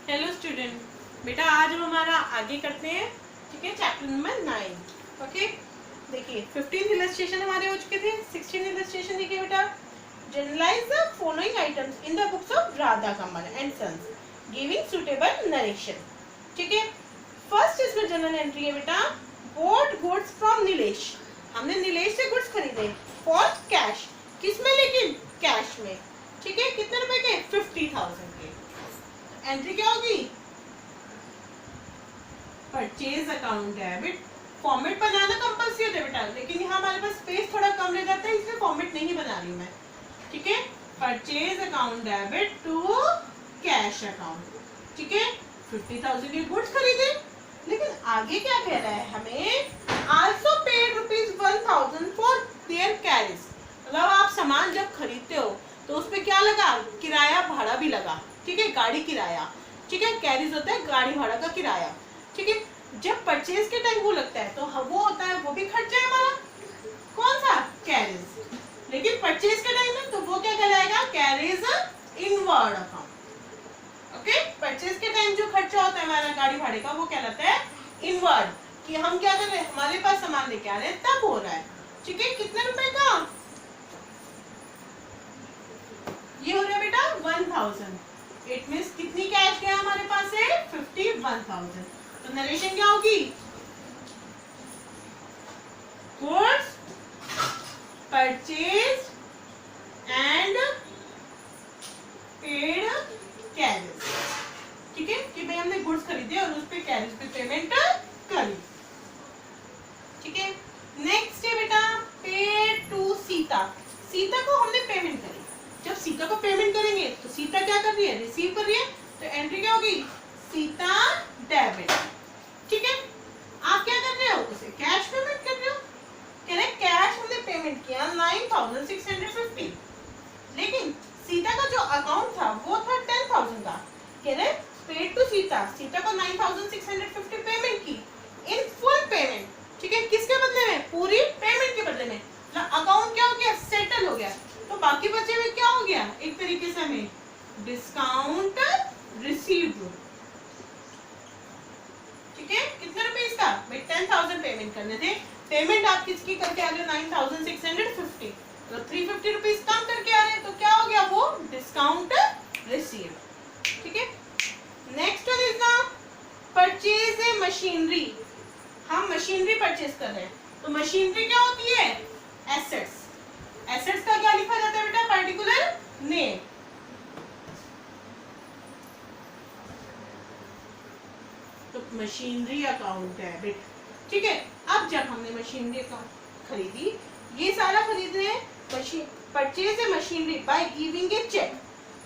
Hello student, बेटा आज हम हमारा आगे करते हैं। ठीक है, चैप्टर नंबर 9। ओके, देखिए 15 इलस्ट्रेशन हमारे हो चुके थे। 16 इलस्ट्रेशन देखिए बेटा। Generalise the following items in the books of Radha Kamal and sons giving suitable narration. ठीक है, फर्स्ट इसमें जनरल एंट्री है बेटा, बॉट गुड्स फ्रॉम नीलेश। हमने नीलेश से गुड्स खरीदे फॉर कैश। किस में? लेकिन कैश में। ठीक है, कितने रुपए के? 50,000 के। एंट्री क्या होगी? Purchase account debit. फॉर्मेट बनाना कंपल्सरी होता है बेटा, लेकिन यहाँ हमारे पास स्पेस थोड़ा कम रह जाता है, इसलिए फॉर्मेट नहीं बना रही हूँ मैं। ठीक है, purchase account debit to cash account. ठीक है, 50,000 के गुड्स खरीदे, लेकिन आगे क्या कह रहा है हमें? Also paid ₹1,000 for their carriage. मतलब आप सामान जब खरीदते हो तो उस पर क्या लगा? किराया भाड़ा भी लगा। ठीक है, गाड़ी किराया। ठीक है, कैरेज होता है गाड़ी भाड़ा का किराया। ठीक है, जब परचेज के टाइम वो लगता है तो वो होता है, वो भी खर्चा है हमारा। कौन सा? कैरेज। लेकिन परचेज के टाइम में तो वो क्या कहलाएगा? Carriage inward account. Okay, purchase के टाइम जो खर्चा होता है हमारा गाड़ी भाड़े का, वो कहलाता है इनवर्ड, कि हम क्या कर रहे हैं, हमारे पास सामान लेके आ रहे हैं तब हो रहा है। ठीक है, कितने रुपए का? ये हो रहा है बेटा 1,000। इट मीन्स कितनी कैश गया हमारे पास से? 51,000। तो नरेशन क्या होगी? Goods purchase and paid carriage. ठीक है, कि भाई हमने गुड्स खरीदे और उस पे कैरेज पे पेमेंट करी। ठीक है, नेक्स्ट है बेटा पेड टू सीता। सीता को हमने पेमेंट करी। जब सीता को पेमेंट करेंगे तो सीता क्या कर रही है? रिसीव कर रही है। तो एंट्री क्या होगी? सीता डेबिट। ठीक है, आप क्या कर रहे हो? उसे कैश पेमेंट कर रहे हो। कह रहे कैश हमने पेमेंट किया 9,650, लेकिन सीता का जो अकाउंट था वो था 10,000 का। कह रहे पेड टू सीता। सीता को 9,650 पेमेंट की इन फुल पेमेंट। ठीक है, किसके बदले में? पूरी पेमेंट के बदले में। अकाउंट क्या हो गया? सेटल हो गया। तो बाकी बचे हुए क्या हो गया? एक तरीके से हमें डिस्काउंट रिसीव्ड। ठीक है, कितने रुपए इसका? भाई 10,000 पेमेंट करने थे। पेमेंट आप किसकी करके आ रहे हो? 9,650। तो 350 रुपीज कम करके आ रहे हैं, तो क्या हो गया? वो डिस्काउंट रिसीव्ड। ठीक है, next one is the purchase a machinery. हम मशीनरी परचेज कर रहे हैं, तो मशीनरी क्या होती है? एसेट्स। एसेट्स का क्या लिखा जाता है बेटा? Particular name. तो मशीनरी अकाउंट डेबिट। ठीक है, अब जब हमने मशीनरी अकाउंट खरीदी, ये सारा खरीद रहे हैं, purchase a machinery by giving a cheque.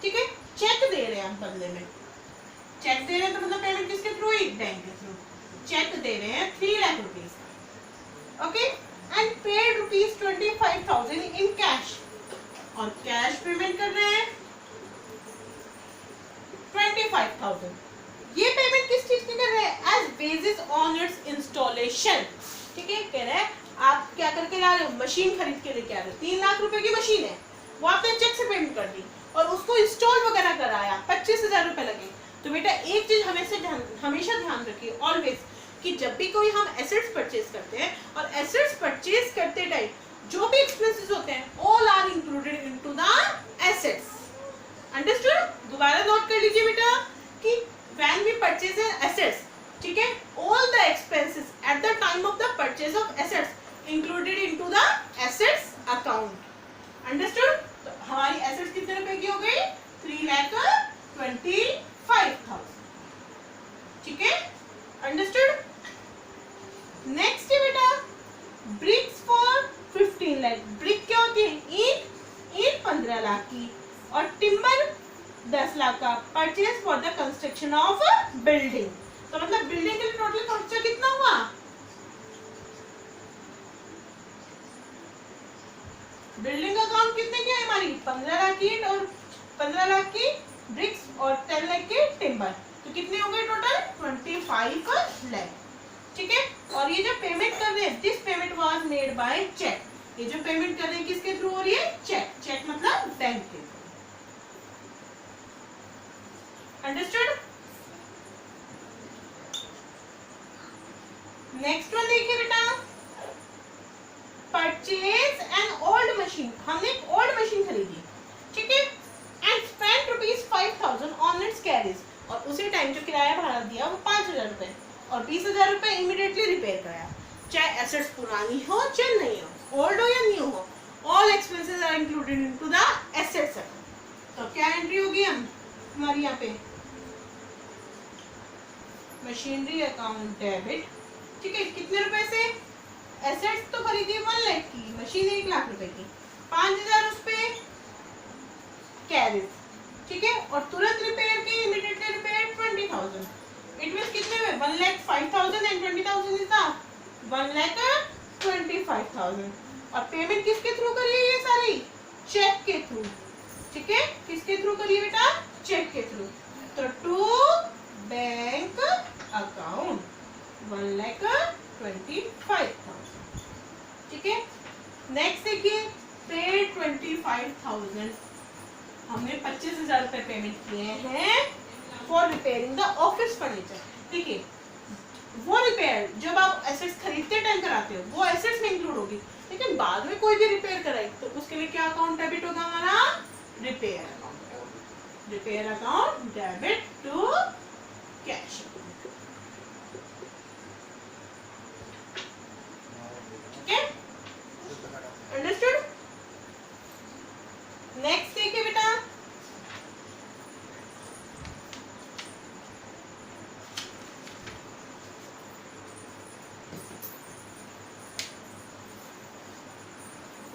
ठीक है, चेक दे रहे हैं हम बदले में। चेक दे रहे हैं तो मतलब पेमेंट किसके थ्रू? बैंक के थ्रू। चेक दे रहे हैं 3 lakh rupees. Okay, and paid ₹25,000 in cash. और कैश पेमेंट कर रहे हैं 25,000। ये पेमेंट किस चीज की कर रहे हैं? As basis on its installation. ठीक है, कह रहे हैं आप क्या करके ला रहे हो? मशीन खरीद के लेके आ रहे हो। 3 लाख रुपए की मशीन है, वो आपने चेक से पेमेंट कर दी और उसको इंस्टॉल वगैरह कराया, 25,000 रुपए लगे। तो बेटा एक चीज हमेशा ध्यान रखिए ऑलवेज, कि जब भी कोई हम एसेट्स परचेज करते हैं, और एसेट्स परचेज करते टाइम जो भी एक्सपेंसेस होते हैं all are included into the assets. Understood? दोबारा नोट कर लीजिए बेटा कि व्हेन वी परचेज एसेट्स, ठीक है, all the expenses at the time of the purchase of assets included into the assets account. Understood? तो हमारी एसेट्स कितने रुपए की हो गई? 3,25,000। ठीक है, अंडरस्टूड? नेक्स्ट है बेटा ब्रिक्स फॉर 15 लाख। ब्रिक क्या होती है? ईंट। ईंट 15 लाख की और टिम्बर 10 लाख का। Purchase for the construction of building. तो मतलब बिल्डिंग के लिए टोटल खर्चा कितना हुआ? बिल्डिंग का काम कितने की है हमारी? 15 लाख की ईंट और 15 लाख की ब्रिक्स और 10 लाख की टिम्बर। तो कितने हो गए टोटल? 25 लाख। ठीक है, और ये जो पेमेंट कर रहे हैं, this payment was made by cheque. ये जो पेमेंट कर रहे हैं किसके थ्रू हो रही है? चेक। चेक मतलब बैंक के थ्रू। अंडरस्टूड? नेक्स्ट वन देखिए बेटा, परचेज एन ओल्ड मशीन, हमने एक ओल्ड मशीन खरीदी, ठीक है, and spend ₹5,000 on it's carriage, और उसी टाइम जो किराया भाड़ा दिया वो 5,000 रुपए, और 20,000 रुपए इमीडिएटली रिपेयर कराया, चाहे एसेट्स पुरानी हो चाहे नहीं हो, ओल्ड हो या न्यू हो, all expenses are included into the assets account. तो क्या एंट्री होगी हमारी यहाँ पे, मशीनरी अकाउंट डेबिट, ठीक है, कितने रुपए से, एसेट्स तो खरीदी 1 लाख की, मशीन 1 लाख रुपए की, 5,000 उस पे कैरेज, ठीक है, और तुरंत रिपेयर की, इमीडिएटली रिपेयर 20,000, इट मींस कितने में 1,05,000 एंड 20,000 इज द 1,25,000, और पेमेंट किसके थ्रू करी है ये सारी, चेक के थ्रू, ठीक है, किसके थ्रू करी है बेटा, चेक के थ्रू, तो टू बैंक अकाउंट 1,25,000, ठीक है। नेक्स्ट देखिए, पेड 25,000, हमने 25,000 रुपए पेमेंट किए हैं for repairing the office furniture, देखिए वो रिपेयर जब आप एसेट्स खरीदते टाइम कराते हो वो एसेट्स में इंक्लूड होगी, लेकिन बाद में कोई भी रिपेयर कराए तो उसके लिए क्या अकाउंट डेबिट होगा हमारा, repair account, repair account debit to cash, ठीक है, अंडरस्टूड। नेक्स्ट देखिए बेटा,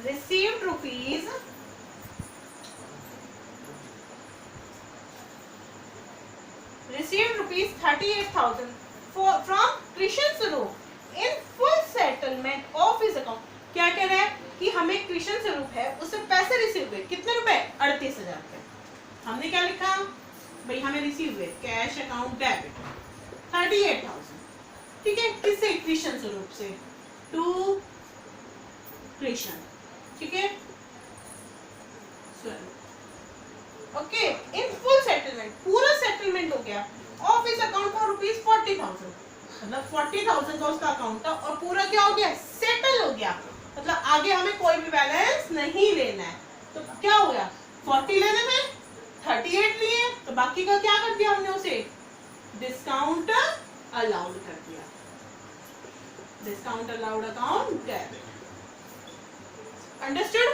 received rupees received rupees 38,000 from Krishan Swaroop in full settlement of his account, क्या कह रहा है कि हमें कृष्ण स्वरूप है उससे पैसे रिसीव हुए, कितने रुपए, 38,000 रुपए, हमने क्या लिखा भाई, हमें रिसीव हुए कैश अकाउंट डेबिट 38,000, ठीक है, किससे, कृष्ण स्वरूप से, टू कृष्ण, ठीक है, ओके, इन फुल सेटलमेंट, पूरा सेटलमेंट हो गया, ऑफिस अकाउंट फॉर ₹40,000, मतलब 40,000 का उसका अकाउंट था और पूरा क्या हो गया, सेटल हो गया, मतलब आगे हमें कोई भी बैलेंस नहीं लेना है, तो क्या हो गया, 40 लेने में 38 लिए, तो बाकी का क्या कर दिया हमने, उसे डिस्काउंट अलाउड कर दिया, discount allowed account debit, understood.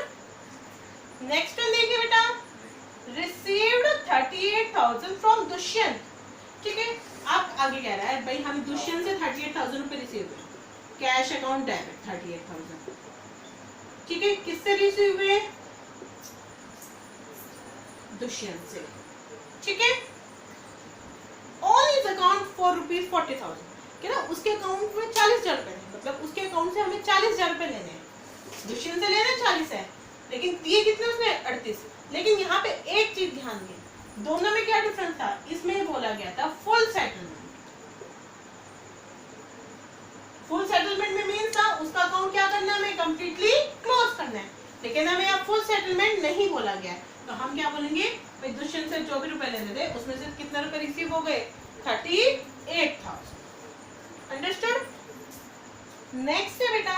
Next one देखिए बेटा, रिसीव्ड 38,000 फ्रॉम दुष्यंत, ठीक है, आप आगे कह रहा है भाई हम दुष्यंत से 38,000 रुपए रिसीव हुए, कैश अकाउंट डेबिट 38,000, ठीक है, किससे रिसीव हुए, दुष्यंत से, ठीक है, ऑन हिज अकाउंट फॉर ₹40,000, क्या ना उसके अकाउंट में 40,000 रुपए, मतलब उसके अकाउंट से हमें 40,000 रुपए लेने हैं, दुष्यंत से लेने 40 है, लेकिन दिए कितने उसने 38, लेकिन यहाँ पे एक चीज ध्यान दें, दोनों में क्या डिफरेंस था, इसमें बोला गया था फुल सेटलमेंट, फुल सेटलमेंट में मींस था उसका अकाउंट क्या करना है, हमें कंप्लीटली क्लोज करना है, लेकिन हमें अब फुल सेटलमेंट नहीं बोला गया है, तो हम क्या बोलेंगे भाई दुष्यंत से जो भी रुपए लेने थे उसमें से कितने रुपए रिसीव हो गए, 38,000, अंडरस्टूड। नेक्स्ट है बेटा,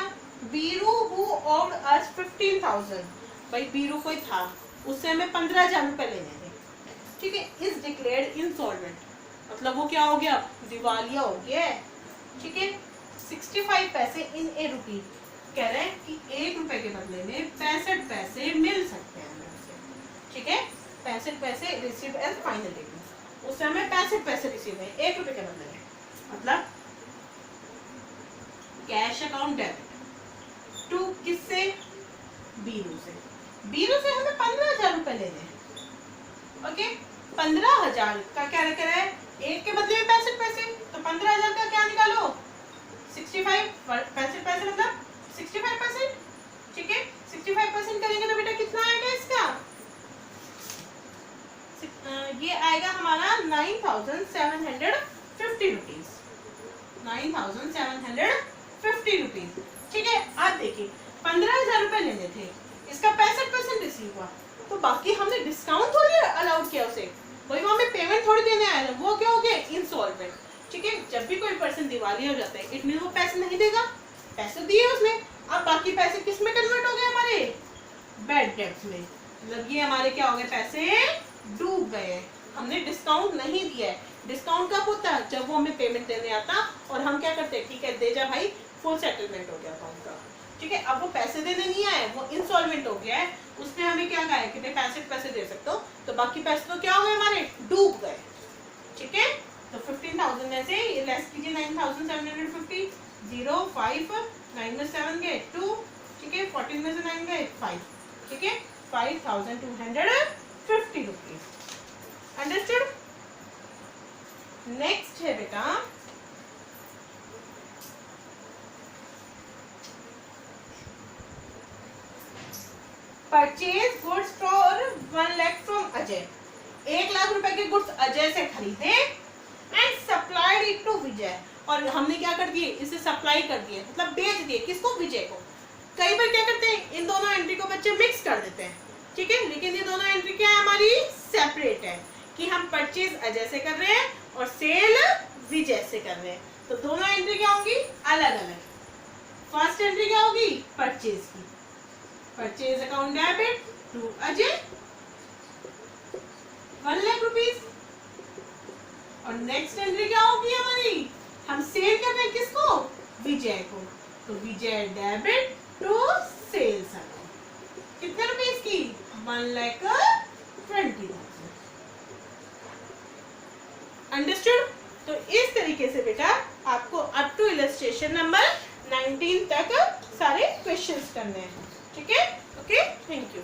बीरू हु ओव्ड अस 15,000, भाई बीरू कोई था उससे हमें 15,000 रुपए लेने थे, ठीक है, इज डिक्लेयर्ड इंसॉल्वेंट, मतलब वो क्या हो गया, दिवालिया हो गया, ठीक है, 65 पैसे इन ए रुपी, कह रहे हैं कि 1 रुपए के बदले में 65 पैसे मिल सकते हैं हमसे, ठीक है, 65 पैसे रिसीव एज फाइनल डिविडेंड, उससे हमें 65 पैसे रिसीव हुए 1 रुपए के बदले में, मतलब कैश अकाउंट डेबिट टू किससे, बीरू से, बीरू से हमें 15,000 रुपए लेने हैं, ओके, 15,000 का क्या रखा है, 1 के बदले में 65 पैसे, तो 15,000 का क्या निकालो, 65 पैसे मतलब 65%, ठीक है, 65% करेंगे तो बेटा कितना आएगा इसका, ये आएगा हमारा 9,750 रुपीज, 9,750 रुपीज, ठीक है। अब देखिए 15,000 रुपए लेने थे, इसका 65% रिसीव हुआ, तो बाकी हमने डिस्काउंट थोड़ी अलाउड किया उसे, वही हमें पेमेंट थोड़ी देने आया था, वो क्या हो गया, इंसॉल्वेंट, ठीक है। जब भी कोई पर्सन दिवालिया दिवालिया हो जाता है, इट मीन वो पैसे नहीं देगा, पैसे दिए उसने, अब बाकी पैसे किस में कन्वर्ट हो गए हमारे बैड डेब्ट्स में, मतलब ये हमारे क्या हो गए, पैसे डूब गए, हमने डिस्काउंट नहीं दिया है। डिस्काउंट कब होता है, जब वो हमें पेमेंट देने आता और हम क्या करते हैं, ठीक है दे जा भाई, फुल सेटलमेंट हो गया अकाउंट का, ठीक है। अब वो पैसे देने नहीं आए, वो इंसॉल्वेंट हो गया है, उसने हमें क्या कहा है कि पैसे दे सकते हो, तो बाकी पैसे तो क्या हो गए हमारे, डूब गए, ठीक है। तो 15,000 में से ये लेस कीजिए 9,750, 0 5 9 में 7 गए 2, ठीक है, 14 में से 9 गए 5, ठीक है, 5,250 रुपीज। अंडरस्टूड। नेक्स्ट है बेटा purchase goods for 1 lakh from Ajay, 1 lakh रुपए के गुड्स अजय से खरीदे एंड सप्लाइड इट टू विजय, और हमने क्या कर दिए, इसे सप्लाई कर दिए, मतलब बेच दिए, किसको, विजय को। कई बार क्या करते हैं, इन दोनों एंट्री को बच्चे मिक्स कर देते हैं, ठीक है, लेकिन ये दोनों एंट्री क्या है हमारी, सेपरेट है, कि हम परचेज अजय से कर रहे हैं और सेल विजय से कर रहे हैं, तो दोनों एंट्री क्या होंगी, अलग अलग। फर्स्ट एंट्री क्या होगी, परचेज की, purchase account debit to Ajay 1 lakh rupees, और नेक्स्ट एंट्री क्या होगी हमारी, हम सेल कर रहे हैं किसको, विजय को, तो विजय डेबिट टू सेल्स अकाउंट, कितने रुपीज की, 1,20,000। अंडरस्टूड। तो इस तरीके से बेटा आपको अप टू इलस्ट्रेशन नंबर 19 तक सारे क्वेश्चंस करने हैं, ठीक है। Okay, thank you.